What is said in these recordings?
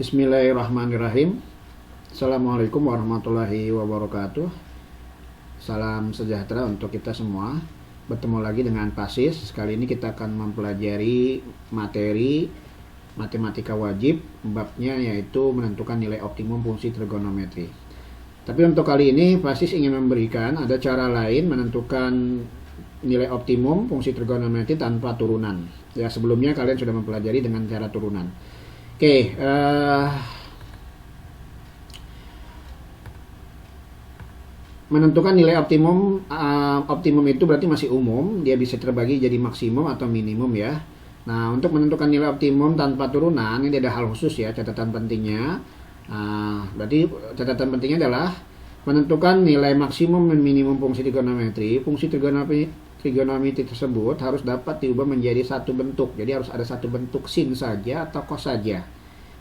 Bismillahirrahmanirrahim. Assalamualaikum warahmatullahi wabarakatuh. Salam sejahtera untuk kita semua. Bertemu lagi dengan Pasis. Kali ini kita akan mempelajari materi matematika wajib. Babnya yaitu menentukan nilai optimum fungsi trigonometri. Tapi untuk kali ini Pasis ingin memberikan ada cara lain menentukan nilai optimum fungsi trigonometri tanpa turunan. Ya, sebelumnya kalian sudah mempelajari dengan cara turunan. Oke, menentukan nilai optimum itu berarti masih umum, dia bisa terbagi jadi maksimum atau minimum ya. Nah, untuk menentukan nilai optimum tanpa turunan ini ada hal khusus ya, catatan pentingnya. Berarti catatan pentingnya adalah menentukan nilai maksimum dan minimum fungsi trigonometri. Fungsi trigonometri tersebut harus dapat diubah menjadi satu bentuk. Jadi harus ada satu bentuk sin saja atau cos saja.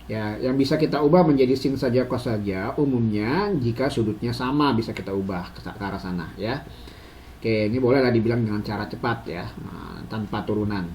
Ya, yang bisa kita ubah menjadi sin saja, cos saja. Umumnya jika sudutnya sama bisa kita ubah ke arah sana ya. Oke, ini bolehlah dibilang dengan cara cepat ya, tanpa turunan.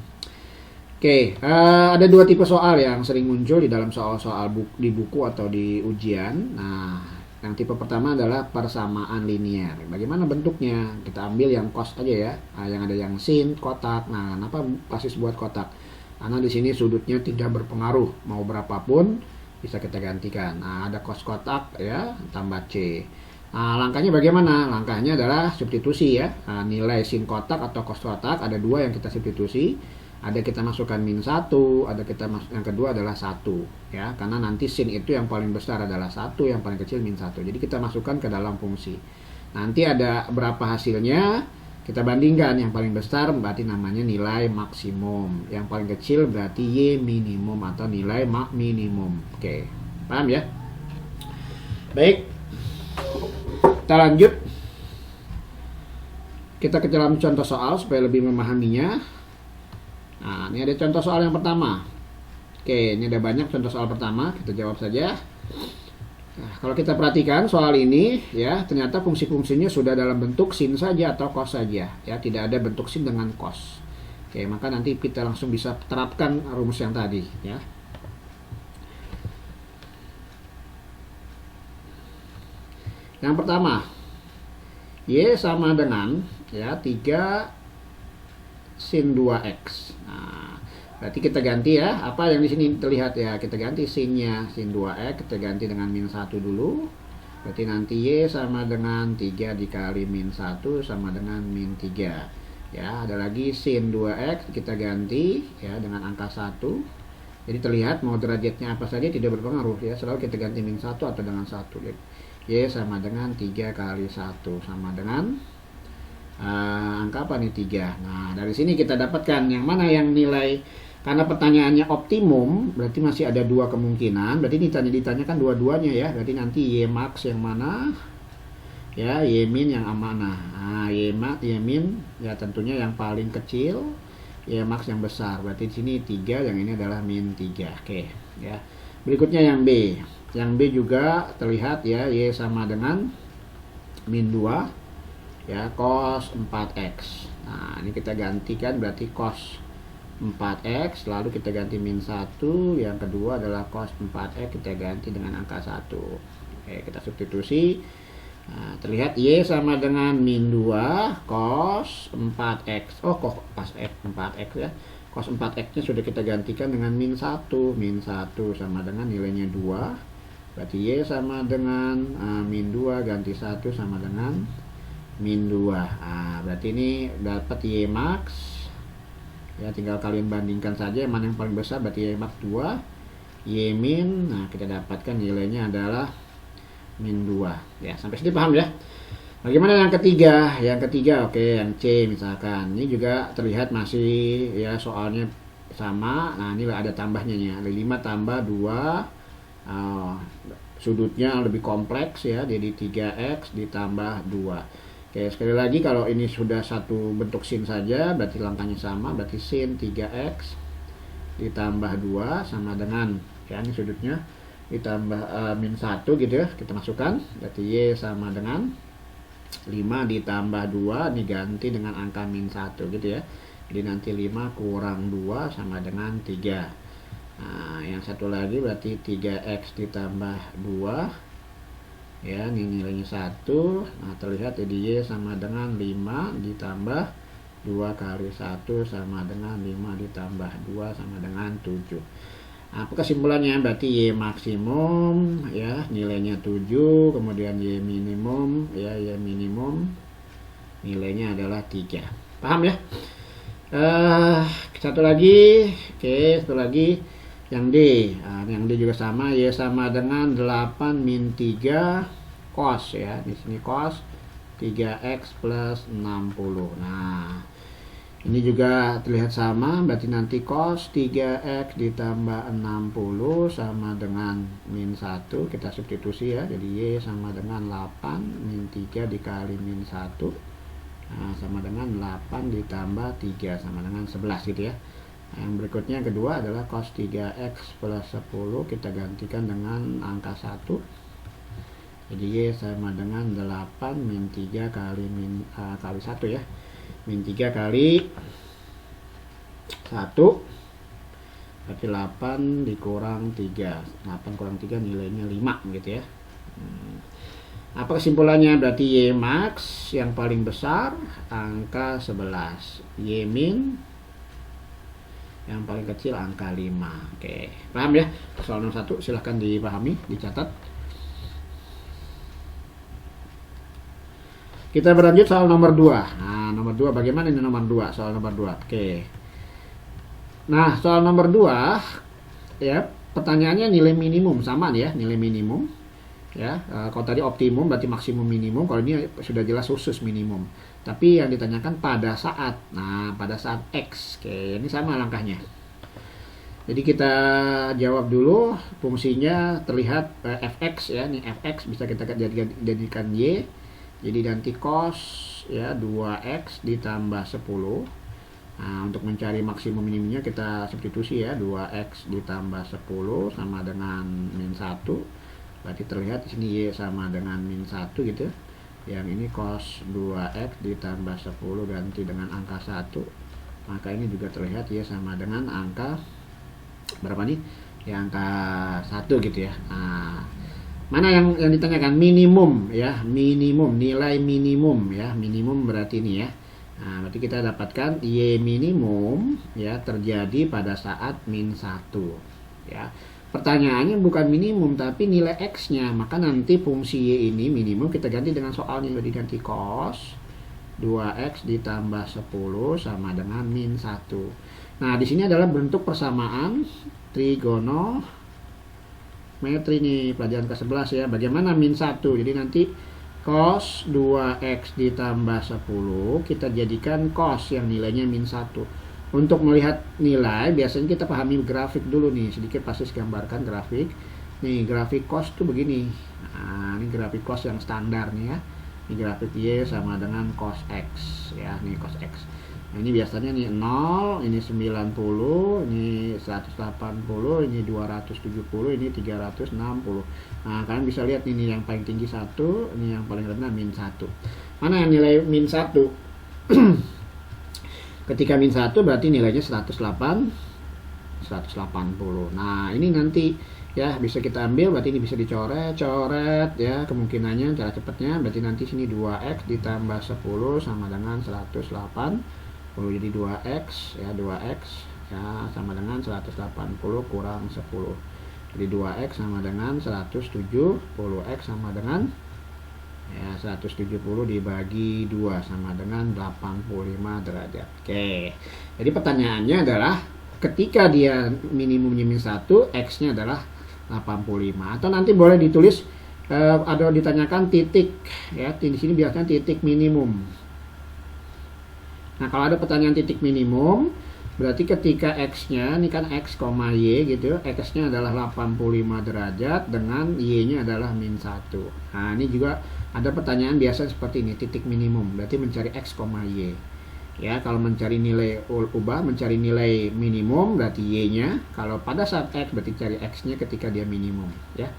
Oke, ada dua tipe soal yang sering muncul di dalam soal-soal di buku atau di ujian. Nah, yang tipe pertama adalah persamaan linear. Bagaimana bentuknya? Kita ambil yang cos aja ya. Yang ada yang sin, kotak. Nah, kenapa Pasis buat kotak? Karena di sini sudutnya tidak berpengaruh, mau berapapun bisa kita gantikan. Nah, ada cos kotak ya, tambah C. Nah, langkahnya bagaimana? Langkahnya adalah substitusi ya. Nilai sin kotak atau cos kotak ada dua yang kita substitusi. Ada kita masukkan min 1, ada yang kedua adalah 1 ya, karena nanti sin itu yang paling besar adalah 1, yang paling kecil min 1. Jadi kita masukkan ke dalam fungsi. Nanti ada berapa hasilnya, kita bandingkan. Yang paling besar berarti namanya nilai maksimum, yang paling kecil berarti Y minimum atau nilai minimum. Oke, paham ya? Baik, kita lanjut. Kita ke dalam contoh soal supaya lebih memahaminya. Nah, ini ada contoh soal yang pertama. Oke, ini ada banyak contoh soal pertama, kita jawab saja. Nah, kalau kita perhatikan soal ini ya, ternyata fungsi-fungsinya sudah dalam bentuk sin saja atau cos saja ya, tidak ada bentuk sin dengan cos. Oke, maka nanti kita langsung bisa terapkan rumus yang tadi ya. Yang pertama, Y sama dengan ya 3 sin 2x. Nah, berarti kita ganti ya, apa yang di sini terlihat ya, kita ganti sinnya, sin 2x kita ganti dengan min 1 dulu. Berarti nanti Y sama dengan 3 dikali min 1 sama dengan min 3. Ya, ada lagi sin 2x kita ganti ya dengan angka 1. Jadi terlihat mau derajatnya apa saja tidak berpengaruh ya, selalu kita ganti min 1 atau dengan 1. Y sama dengan 3 kali 1 sama dengan angka apa nih, 3. Nah, dari sini kita dapatkan yang mana yang nilai, karena pertanyaannya optimum berarti masih ada dua kemungkinan. Berarti ditanyakan dua-duanya ya. Berarti nanti Y max yang mana ya, Y min yang mana. Nah, Y min ya tentunya yang paling kecil, Y max yang besar. Berarti di sini 3, yang ini adalah min 3. Oke ya. Berikutnya yang B. Yang B juga terlihat ya, Y sama dengan min 2 ya, cos 4x. Nah, ini kita gantikan berarti cos 4x, lalu kita ganti min 1, yang kedua adalah cos 4x kita ganti dengan angka 1. Oke, kita substitusi. Nah, terlihat Y sama dengan min 2 cos 4x. Oh, kok pas 4x ya. Cos 4x nya sudah kita gantikan dengan min 1. Min 1 sama dengan nilainya 2. Berarti Y sama dengan min 2 ganti 1 sama dengan min 2. Nah, berarti ini dapat Y max ya, tinggal kalian bandingkan saja mana yang paling besar. Berarti Y max 2, Y min, nah kita dapatkan nilainya adalah min 2 ya. Sampai sini paham ya? Bagaimana yang ketiga? Yang ketiga, oke, yang C misalkan. Ini juga terlihat masih ya, soalnya sama. Nah, ini ada tambahnya ya, 5 tambah 2, sudutnya lebih kompleks ya, jadi 3x ditambah 2. Oke, sekali lagi kalau ini sudah satu bentuk sin saja berarti langkahnya sama, berarti sin 3x ditambah 2 sama dengan ya, ini sudutnya ditambah min 1 gitu ya, kita masukkan. Berarti Y sama dengan 5 ditambah 2 diganti dengan angka min 1 gitu ya. Jadi nanti 5 kurang 2 sama dengan 3. Nah, yang satu lagi berarti 3x ditambah 2. Ya, ini nilainya 1. Nah, terlihat jadi Y sama dengan 5 ditambah 2 kali 1 sama dengan 5 ditambah 2 sama dengan 7. Nah, apa kesimpulannya? Berarti Y maksimum ya nilainya 7, kemudian Y minimum ya, Y minimum nilainya adalah 3. Paham ya? Satu lagi, oke, satu lagi yang D. Nah, yang D juga sama, Y sama dengan 8 min 3 cos ya. Di sini cos 3x plus 60. Nah, ini juga terlihat sama, berarti nanti cos 3x ditambah 60 sama dengan min 1. Kita substitusi ya, jadi Y sama dengan 8 min 3 dikali min 1. Nah, sama dengan 8 ditambah 3 sama dengan 11 gitu ya. Nah, yang berikutnya yang kedua adalah cos 3x plus 10, kita gantikan dengan angka 1. Jadi Y sama dengan 8 min 3 kali kali 1 ya. Min 3 kali 1 berarti 8 dikurang 3. 8 kurang 3 nilainya 5 gitu ya. Apa kesimpulannya? Berarti Y max yang paling besar angka 11, Y min yang paling kecil angka 5. Oke, paham ya? Soal nomor 1 silahkan dipahami, dicatat. Kita berlanjut soal nomor 2. Nah, nomor 2 bagaimana ini nomor 2? Soal nomor 2. Oke. Nah, soal nomor 2 ya, pertanyaannya nilai minimum sama nih ya, nilai minimum. Ya, kalau tadi optimum berarti maksimum minimum, kalau ini sudah jelas khusus minimum. Tapi yang ditanyakan pada saat, nah pada saat X, oke, ini sama langkahnya. Jadi kita jawab dulu, fungsinya terlihat fx ya, ini fx bisa kita jadikan Y. Jadi nanti cos ya 2x ditambah 10. Nah, untuk mencari maksimum minimumnya kita substitusi ya, 2x ditambah 10 sama dengan min 1. Berarti terlihat di sini Y sama dengan min 1 gitu. Yang ini cos 2x ditambah 10 ganti dengan angka 1. Maka ini juga terlihat Y sama dengan angka berapa nih? Ya angka 1 gitu ya. Nah, mana yang ditanyakan? Minimum ya, minimum, nilai minimum ya. Minimum berarti ini ya. Nah, berarti kita dapatkan Y minimum ya terjadi pada saat min 1 ya. Pertanyaannya bukan minimum tapi nilai X-nya, maka nanti fungsi Y ini minimum kita ganti dengan soalnya, jadi ganti cos 2x ditambah 10 sama dengan min 1. Nah, di sini adalah bentuk persamaan trigonometri nih, pelajaran ke-11 ya. Bagaimana min 1? Jadi nanti cos 2x ditambah 10 kita jadikan cos yang nilainya min 1. Untuk melihat nilai biasanya kita pahami grafik dulu nih, sedikit pasti gambarkan grafik. Nih grafik cos tuh begini. Nah, ini grafik cos yang standar nih ya. Ini grafik Y sama dengan cos X ya, nih cos X. Nah, ini biasanya nih 0, ini 90, ini 180, ini 270, ini 360. Nah, kalian bisa lihat ini yang paling tinggi 1, ini yang paling rendah min 1. Mana yang nilai min 1? Ketika min 1 berarti nilainya 180. Nah, ini nanti ya bisa kita ambil, berarti ini bisa dicoret ya, kemungkinannya cara cepatnya berarti nanti sini 2x ditambah 10 sama dengan 180. Jadi 2x ya, 2x ya sama dengan 180 kurang 10. Jadi 2x sama dengan 170, x sama dengan ya 170 dibagi 2 sama dengan 85 derajat. Oke. Jadi pertanyaannya adalah ketika dia minimumnya min 1, X-nya adalah 85. Atau nanti boleh ditulis ada ditanyakan titik ya. Di sini biasanya titik minimum. Nah, kalau ada pertanyaan titik minimum, berarti ketika X-nya, ini kan X, Y gitu, X-nya adalah 85 derajat dengan Y-nya adalah min 1. Nah, ini juga ada pertanyaan biasa seperti ini, titik minimum, berarti mencari X, Y. Ya, kalau mencari nilai mencari nilai minimum, berarti Y-nya. Kalau pada saat X, berarti cari X-nya ketika dia minimum. Ya,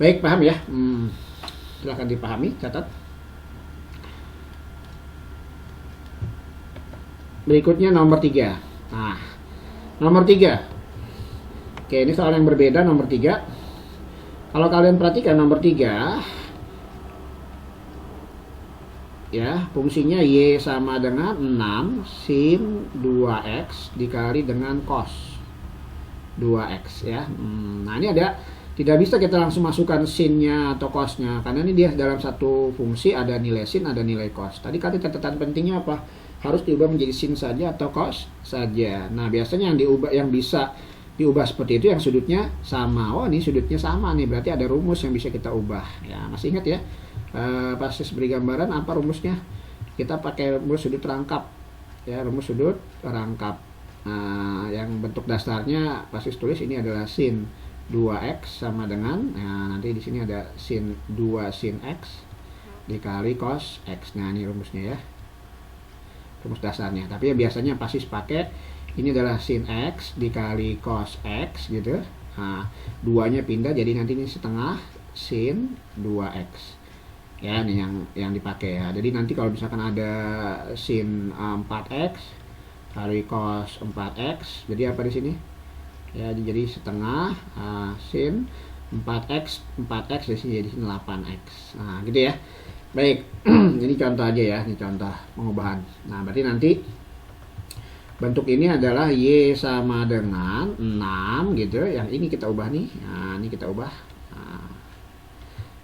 baik, paham ya? Silahkan dipahami, catat. Berikutnya nomor 3. Nah, nomor 3. Oke, ini soal yang berbeda nomor 3. Kalau kalian perhatikan nomor 3, ya, fungsinya Y sama dengan 6 sin 2X dikali dengan cos 2X ya. Nah, ini ada, tidak bisa kita langsung masukkan sinnya atau cosnya, karena ini dia dalam satu fungsi ada nilai sin, ada nilai cos. Tadi kata catatan pentingnya apa? Harus diubah menjadi sin saja atau cos saja. Nah, biasanya yang diubah, yang bisa diubah seperti itu yang sudutnya sama. Oh, ini sudutnya sama nih, berarti ada rumus yang bisa kita ubah. Ya, masih ingat ya? Pas beri gambaran apa rumusnya? Kita pakai rumus sudut rangkap. Ya, rumus sudut rangkap. Nah, yang bentuk dasarnya pasti tulis ini adalah sin 2x sama dengan, nah, nanti di sini ada sin 2 sin x dikali cos x. Nah, ini rumusnya ya. Rumus dasarnya. Tapi ya biasanya pasti pakai ini adalah sin x dikali cos x gitu. Nah, duanya pindah jadi nanti ini setengah sin 2x. Ya, ini yang dipakai ya. Jadi nanti kalau misalkan ada sin 4x kali cos 4x, jadi apa di sini? Ya, jadi setengah sin 4x di sini jadi 8x. Nah, gitu ya. Baik, ini contoh aja ya, ini contoh pengubahan. Nah, berarti nanti bentuk ini adalah Y sama dengan 6 gitu. Yang ini kita ubah nih. Nah, ini kita ubah.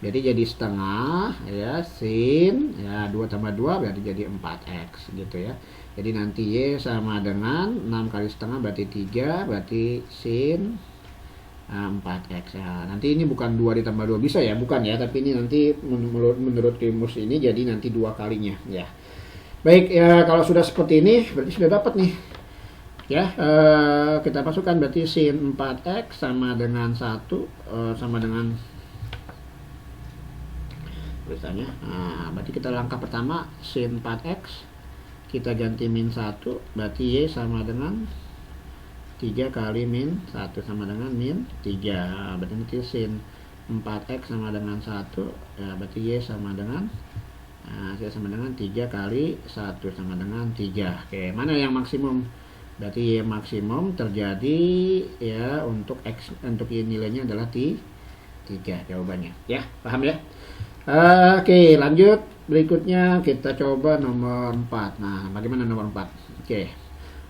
Jadi setengah ya sin ya 2 tambah 2 berarti jadi 4x gitu ya. Jadi nanti Y sama dengan 6 kali setengah berarti 3, berarti sin 4x ya. Nanti ini bukan 2 ditambah 2 bisa ya, bukan ya, tapi ini nanti menurut rumus ini jadi nanti 2 kalinya ya. Baik ya, kalau sudah seperti ini berarti sudah dapat nih. Ya, kita masukkan berarti sin 4x sama dengan 1 sama dengan tulisannya. Nah, berarti kita langkah pertama sin 4x kita ganti min 1, berarti Y sama dengan 3 kali min 1 sama dengan min 3. Berarti nanti sin 4x sama dengan 1 ya, berarti Y sama dengan sama dengan 3 kali 1 sama dengan 3. Oke, mana yang maksimum? Berarti Y maksimum terjadi ya untuk X, untuk Y nilainya adalah 3 jawabannya ya. Paham ya? Oke, lanjut. Berikutnya kita coba nomor 4. Nah, bagaimana nomor 4? Oke.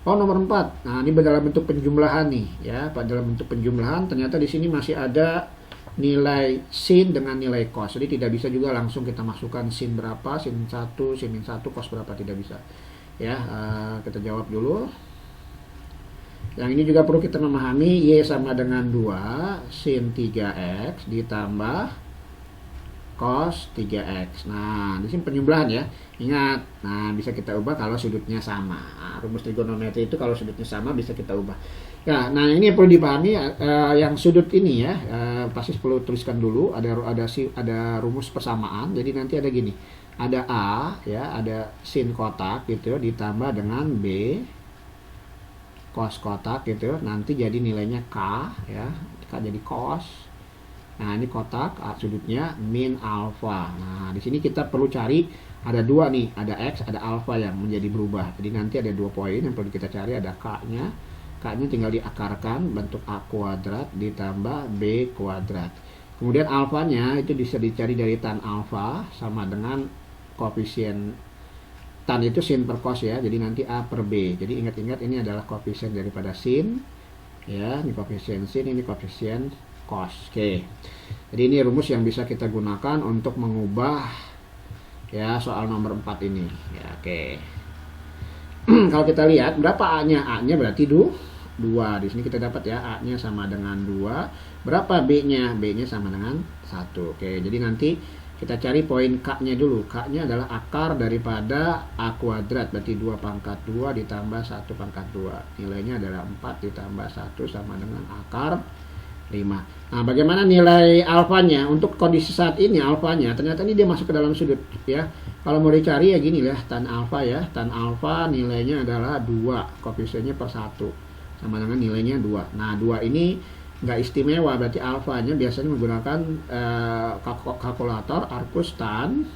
Oh, nomor 4. Nah, ini dalam bentuk penjumlahan nih ya. Dalam bentuk penjumlahan ternyata di sini masih ada nilai sin dengan nilai cos. Jadi tidak bisa juga langsung kita masukkan sin berapa, sin 1, sin min 1, cos berapa, tidak bisa. Ya, kita jawab dulu. Yang ini juga perlu kita memahami Y sama dengan 2 sin 3x ditambah cos 3x. Nah, di sini penjumlahan ya. Ingat, nah bisa kita ubah kalau sudutnya sama. Nah, rumus trigonometri itu kalau sudutnya sama bisa kita ubah. Ya, nah ini yang perlu dipahami yang sudut ini ya, pasti perlu tuliskan dulu ada rumus persamaan. Jadi nanti ada gini. Ada A ya, ada sin kotak gitu ditambah dengan B cos kotak gitu. Nanti jadi nilainya K ya. K jadi cos. Nah, ini kotak sudutnya min alfa. Nah, di sini kita perlu cari ada 2 nih, ada X, ada alfa yang menjadi berubah. Jadi nanti ada 2 poin yang perlu kita cari, ada K-nya. K-nya tinggal diakarkan bentuk A kuadrat ditambah B kuadrat. Kemudian alfanya itu bisa dicari dari tan alfa sama dengan koefisien tan itu sin per cos ya. Jadi nanti A per B. Jadi ingat-ingat ini adalah koefisien daripada sin. Ya, ini koefisien sin, ini koefisien cos. Oke. Jadi ini rumus yang bisa kita gunakan untuk mengubah ya soal nomor 4 ini. Ya, oke. Kalau kita lihat berapa A-nya? A-nya berarti 2. Di sini kita dapat ya A-nya sama dengan 2. Berapa B-nya? B-nya sama dengan 1. Oke, jadi nanti kita cari poin K-nya dulu. K-nya adalah akar daripada A kuadrat. Berarti 2 pangkat 2 ditambah 1 pangkat 2. Nilainya adalah 4 ditambah 1 sama dengan akar 5. Nah, bagaimana nilai alfanya? Untuk kondisi saat ini alfanya ternyata ini dia masuk ke dalam sudut ya. Kalau mau dicari ya gini ya, tan alfa ya. Tan alfa nilainya adalah 2, koefisiennya per 1 sama dengan nilainya 2. Nah, 2 ini nggak istimewa, berarti alfanya biasanya menggunakan kalkulator arcus tan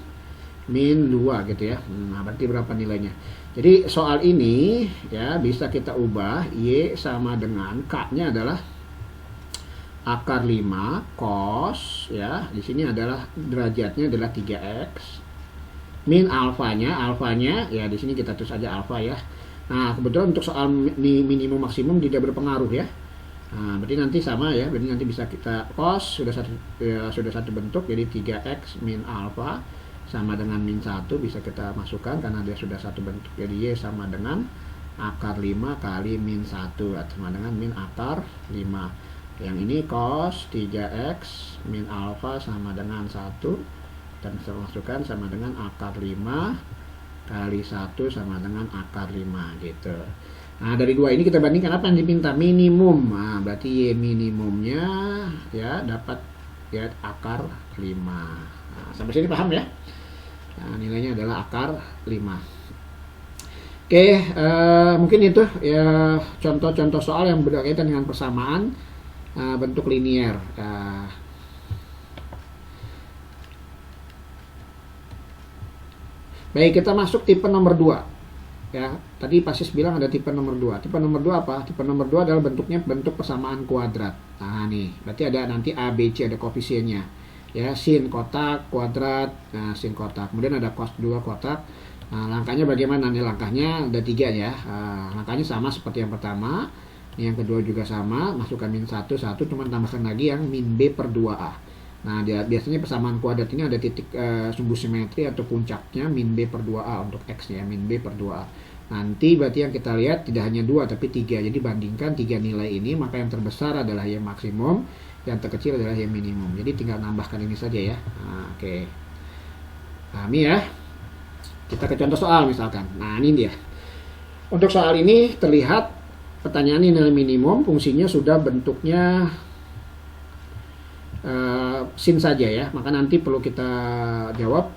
min 2 gitu ya. Nah, berarti berapa nilainya? Jadi soal ini ya bisa kita ubah Y sama dengan K-nya adalah akar 5 cos ya. Di sini adalah derajatnya adalah 3x min alfanya ya di sini kita tulis aja alfa ya. Nah, kebetulan untuk soal minimum maksimum tidak berpengaruh ya. Nah, berarti nanti sama ya, berarti nanti bisa kita cos sudah satu bentuk, jadi 3x min alfa sama dengan min 1 bisa kita masukkan karena dia sudah satu bentuk. Jadi y sama dengan akar 5 kali min 1 sama dengan min akar 5. Yang ini cos 3x min alfa sama dengan 1 dan kita masukkan sama dengan akar 5 kali 1 sama dengan akar 5 gitu. Nah, dari dua ini kita bandingkan apa yang dipinta minimum. Nah, berarti y minimumnya ya dapat ya akar 5. Nah, sampai sini paham ya? Nah, nilainya adalah akar 5. Oke, mungkin itu ya contoh-contoh soal yang berkaitan dengan persamaan bentuk linier. Baik, kita masuk tipe nomor 2. Ya, tadi Pasis bilang ada tipe nomor 2. Tipe nomor 2 apa? Tipe nomor 2 adalah bentuknya bentuk persamaan kuadrat. Nah, nih, berarti ada nanti A, B, C ada koefisiennya. Ya, sin kotak, kuadrat, nah sin kotak. Kemudian ada cos 2 kotak. Nah, langkahnya bagaimana nih? Langkahnya ada 3 ya. Langkahnya sama seperti yang pertama. Yang kedua juga sama, masukkan min 1, cuman tambahkan lagi yang min B per 2A. Nah, biasanya persamaan kuadrat ini ada titik sumbu simetri atau puncaknya min B per 2A untuk X ya, min B per 2A. Nanti berarti yang kita lihat tidak hanya 2 tapi 3. Jadi bandingkan 3 nilai ini, maka yang terbesar adalah Y maksimum, yang terkecil adalah Y minimum. Jadi tinggal nambahkan ini saja ya. Nah, oke. Pahami ya? Kita ke contoh soal misalkan. Nah, ini dia. Untuk soal ini terlihat pertanyaan nilai minimum, fungsinya sudah bentuknya sin saja ya, maka nanti perlu kita jawab.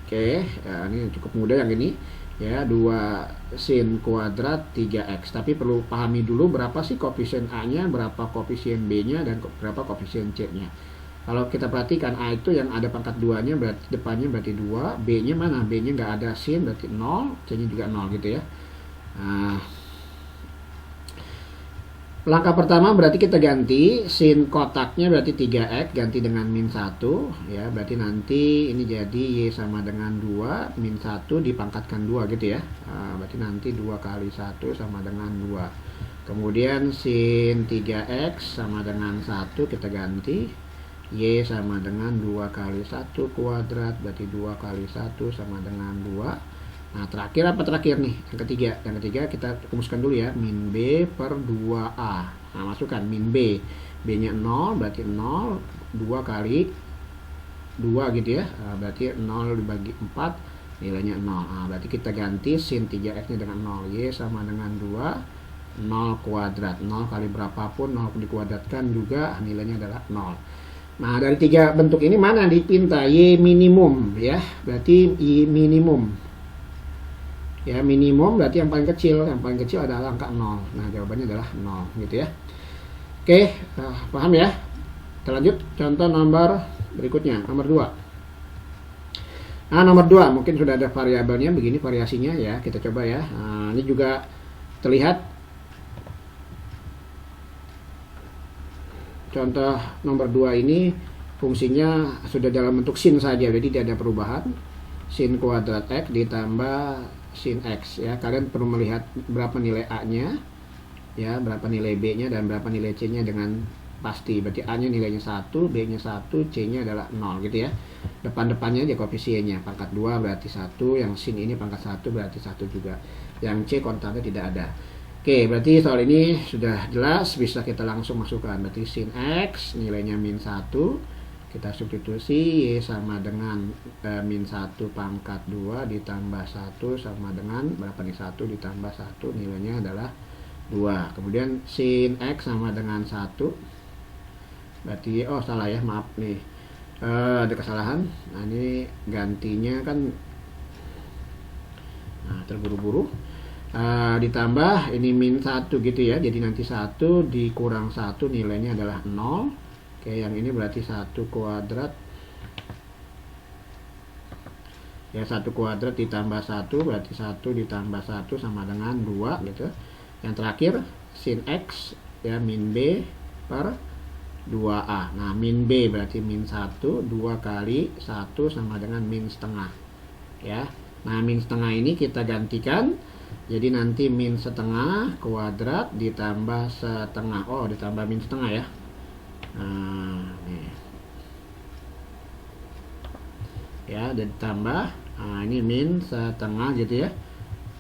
Oke, ya, ini cukup mudah yang ini ya, 2 sin kuadrat 3x, tapi perlu pahami dulu berapa sih koefisien A-nya, berapa koefisien B-nya, dan berapa koefisien C-nya. Kalau kita perhatikan A itu yang ada pangkat 2-nya berarti depannya berarti 2, B-nya mana? B-nya nggak ada sin berarti 0, C-nya juga 0 gitu ya. Nah, langkah pertama berarti kita ganti sin kotaknya berarti 3x ganti dengan min 1 ya, berarti nanti ini jadi Y sama dengan 2 min 1 dipangkatkan 2 gitu ya. Berarti nanti 2 kali 1 sama dengan 2. Kemudian sin 3x sama dengan 1 kita ganti Y sama dengan 2 kali 1 kuadrat, berarti 2 kali 1 sama dengan 2. Nah, terakhir apa terakhir nih? Yang ketiga kita rumuskan dulu ya, min B per 2A. Nah, masukkan min B. B-nya 0, berarti 0, 2 kali 2 gitu ya. Berarti 0 dibagi 4, nilainya 0. Nah, berarti kita ganti sin 3x-nya dengan 0. Y sama dengan 2, 0 kuadrat. 0 kali berapapun, 0 dikuadratkan juga nilainya adalah 0. Nah, dari 3 bentuk ini mana yang dipinta? Y minimum ya. Berarti Y minimum. Ya, minimum berarti yang paling kecil adalah angka 0. Nah, jawabannya adalah 0 gitu ya. Oke, paham ya? Kita lanjut contoh nomor berikutnya, nomor 2. Nah, nomor 2 mungkin sudah ada variabelnya begini variasinya ya, kita coba ya. Nah, ini juga terlihat contoh nomor 2 ini fungsinya sudah dalam bentuk sin saja, jadi tidak ada perubahan. Sin kuadrat X ditambah sin X ya, kalian perlu melihat berapa nilai A-nya ya, berapa nilai B-nya dan berapa nilai C-nya dengan pasti. Berarti A-nya nilainya 1, B-nya 1, C-nya adalah 0 gitu ya. Depan-depannya aja koefisiennya, pangkat 2 berarti 1, yang sin ini pangkat 1 berarti 1 juga. Yang C konstanta tidak ada. Oke, berarti soal ini sudah jelas, bisa kita langsung masukkan. Berarti sin X nilainya min 1, kita substitusi Y sama dengan min 1 pangkat 2 ditambah 1 sama dengan berapa nih, 1 ditambah 1 nilainya adalah 2. Kemudian sin X sama dengan 1, berarti oh salah ya, maaf nih, ada kesalahan. Nah, ini gantinya kan terburu-buru, ditambah ini min 1 gitu ya, jadi nanti 1 dikurang 1 nilainya adalah 0. Oke, yang ini berarti 1 kuadrat ya, 1 kuadrat ditambah 1 berarti 1 ditambah 1 sama dengan 2 gitu. Yang terakhir sin X ya, min B per 2A. Nah, min B berarti min 1, 2 kali 1 sama dengan min setengah. Ya. Nah, min setengah ini kita gantikan. Jadi nanti min setengah kuadrat ditambah setengah. Oh, ditambah min setengah ya. Nah, nih. Ya, dan ditambah. Nah, ini min setengah gitu ya.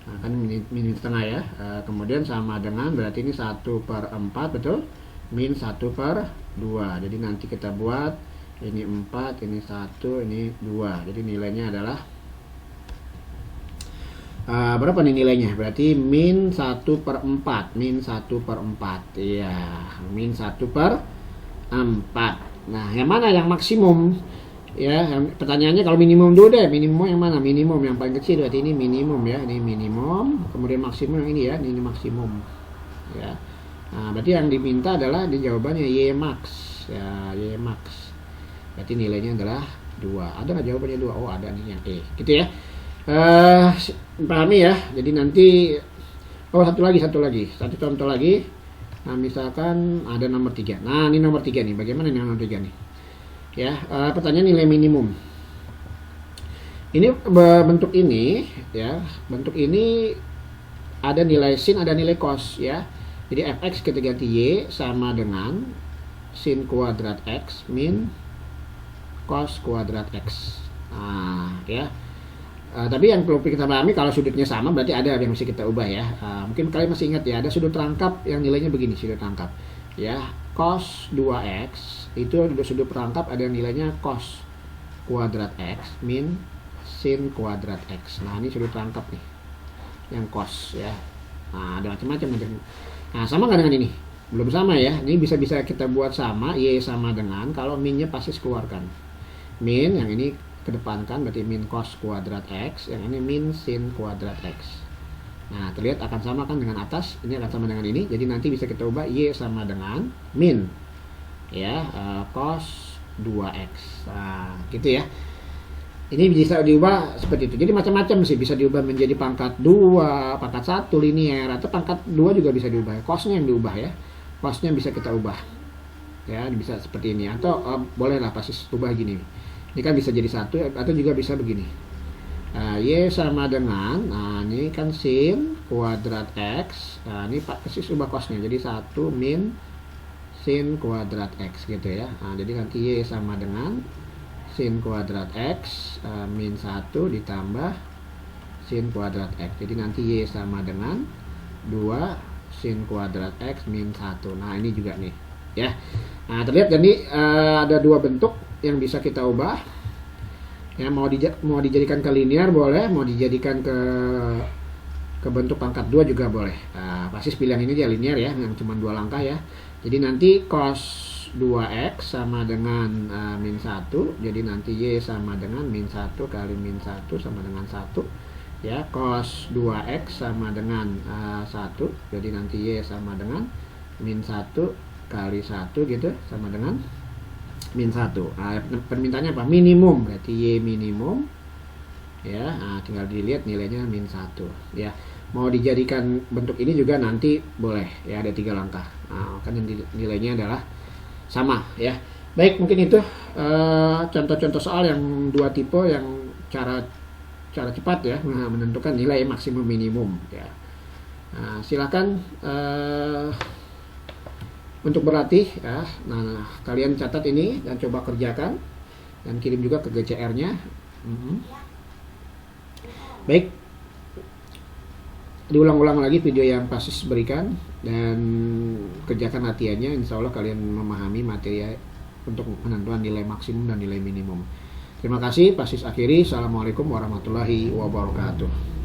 Nah, kan min setengah ya. Kemudian sama dengan berarti ini 1/4, betul? Min 1/2. Jadi nanti kita buat ini 4, ini 1, ini 2. Jadi nilainya adalah berapa nih nilainya? Berarti min 1/4. Min 1/4. Iya, min 1/4. Nah, yang mana yang maksimum? Ya, pertanyaannya kalau minimum dulu deh. Minimum yang mana? Minimum yang paling kecil, berarti ini minimum ya. Ini minimum, kemudian maksimum yang ini ya. Ini maksimum. Ya. Nah, berarti yang diminta adalah di jawabannya Y max. Ya, Y max. Berarti nilainya adalah 2. Ada nggak jawabannya 2? Oh, ada nih yang E. Gitu ya. Pahami ya. Jadi nanti satu lagi. Satu contoh lagi. Nah, misalkan ada nomor 3. Nah, ini nomor 3 nih. Bagaimana nih nomor 3 nih? Ya, pertanyaan nilai minimum. Ini bentuk ini ya, bentuk ini ada nilai sin, ada nilai cos ya. Jadi fx kita ganti y sama dengan sin kuadrat x min cos kuadrat x. Nah, ya. Tapi yang perlu kita pahami, kalau sudutnya sama berarti ada yang mesti kita ubah ya. Mungkin kalian masih ingat ya, ada sudut rangkap yang nilainya begini, sudut rangkap. Ya, cos 2x itu sudut rangkap ada nilainya cos kuadrat x min sin kuadrat x. Nah, ini sudut rangkap nih yang cos ya. Nah, ada macam-macam. Nah, sama nggak dengan ini? Belum sama ya. Ini bisa kita buat sama, y sama dengan, kalau minnya pasti keluarkan. Min yang ini kedepankan berarti min cos kuadrat x, yang ini min sin kuadrat x. Nah, terlihat akan sama kan dengan atas, ini akan sama dengan ini. Jadi nanti bisa kita ubah y sama dengan min ya, cos 2x. Nah, gitu ya. Ini bisa diubah seperti itu. Jadi macam-macam sih, bisa diubah menjadi pangkat 2, pangkat 1 linear, atau pangkat 2 juga bisa diubah. Cosnya yang diubah ya. Cosnya bisa kita ubah. Ya, bisa seperti ini, atau bolehlah pasti ubah gini. Ini kan bisa jadi 1 atau juga bisa begini. Y sama dengan, nah ini kan sin kuadrat x. Nah, ini persis ubah cosnya. Jadi 1 min sin kuadrat x gitu ya. Nah, jadi nanti y sama dengan sin kuadrat x min 1 ditambah sin kuadrat x. Jadi nanti y sama dengan 2 sin kuadrat x min 1. Nah, ini juga nih ya. Nah, terlihat jadi ada dua bentuk yang bisa kita ubah. Ya, mau dijadikan ke linear boleh, mau dijadikan ke bentuk pangkat 2 juga boleh. Pasti pilihan ini dia linear ya, yang cuma 2 langkah ya. Jadi nanti cos 2x sama dengan min 1. Jadi nanti y sama dengan min 1 kali min 1 sama dengan 1. Ya, cos 2x sama dengan 1. Jadi nanti y sama dengan min 1 kali 1 gitu, sama dengan min 1. Permintaannya apa? Minimum, berarti y minimum ya. Tinggal dilihat nilainya min 1 ya. Mau dijadikan bentuk ini juga nanti boleh ya, ada 3 langkah. Kan yang nilainya adalah sama ya. Baik, mungkin itu contoh-contoh soal yang 2 tipe yang cara cepat ya menentukan nilai maksimum minimum ya. Silakan untuk berlatih ya. Nah, kalian catat ini dan coba kerjakan dan kirim juga ke GCR-nya. Baik, diulang-ulang lagi video yang Pasis berikan dan kerjakan latihannya. Insya Allah kalian memahami materi untuk penentuan nilai maksimum dan nilai minimum. Terima kasih, Pasis akhiri. Assalamualaikum warahmatullahi wabarakatuh.